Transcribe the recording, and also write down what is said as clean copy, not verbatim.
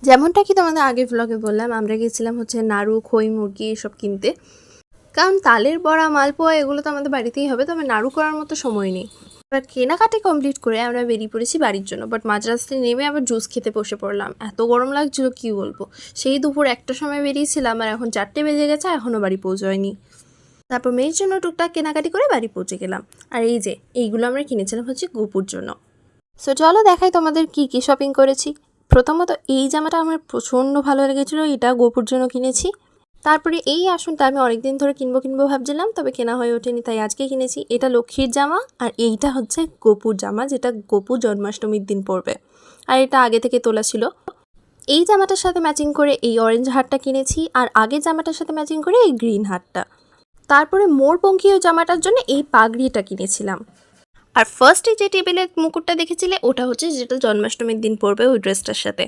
যেমনটা কি তোমাদের আগের ব্লগে বললাম, আমরা গেছিলাম হচ্ছে নাড়ু, খই মুরগি এসব কিনতে, কারণ তালের বড়া, মালপোয়া এগুলো তো আমাদের বাড়িতেই হবে, তবে নাড়ু করার মতো সময় নেই। এবার কেনাকাটি কমপ্লিট করে আমরা বেরিয়ে পড়েছি বাড়ির জন্য। বাট মাঝ রাস্তায় নেমে আবার জুস খেতে বসে পড়লাম, এত গরম লাগছিল কি বলবো। সেই দুপুর 1টার সময় বেরিয়েছিলাম আর এখন 4টে বেজে গেছে, এখনও বাড়ি পৌঁছয়নি। তারপর মেয়ের জন্য টুকটাক কেনাকাটি করে বাড়ি পৌঁছে গেলাম। আর এই যে এইগুলো আমরা কিনেছিলাম হচ্ছে গোপুর জন্য। সো চলো দেখাই তোমাদের কি কি শপিং করেছি। প্রথমত এই জামাটা আমার প্রচণ্ড ভালো লেগেছিলো, এটা গোপুর জন্য কিনেছি। তারপরে এই আসনটা আমি অনেকদিন ধরে কিনবো ভাবছিলাম, তবে কেনা হয়ে ওঠেনি, তাই আজকে কিনেছি। এটা লক্ষ্মীর জামা, আর এইটা হচ্ছে গোপুর জামা, যেটা গোপু জন্মাষ্টমীর দিন পরবে, আর এটা আগে থেকে তোলা ছিল। এই জামাটার সাথে ম্যাচিং করে এই অরেঞ্জ হারটা কিনেছি, আর আগের জামাটার সাথে ম্যাচিং করে এই গ্রিন হারটা। তারপরে মোরপঙ্খী জামাটার জন্য এই পাগড়িটা কিনেছিলাম। আর ফার্স্টে যে টেবিলের মুকুটটা দেখেছিলে ওটা হচ্ছে যেটা জন্মাষ্টমীর দিন পরবে ওই ড্রেসটার সাথে।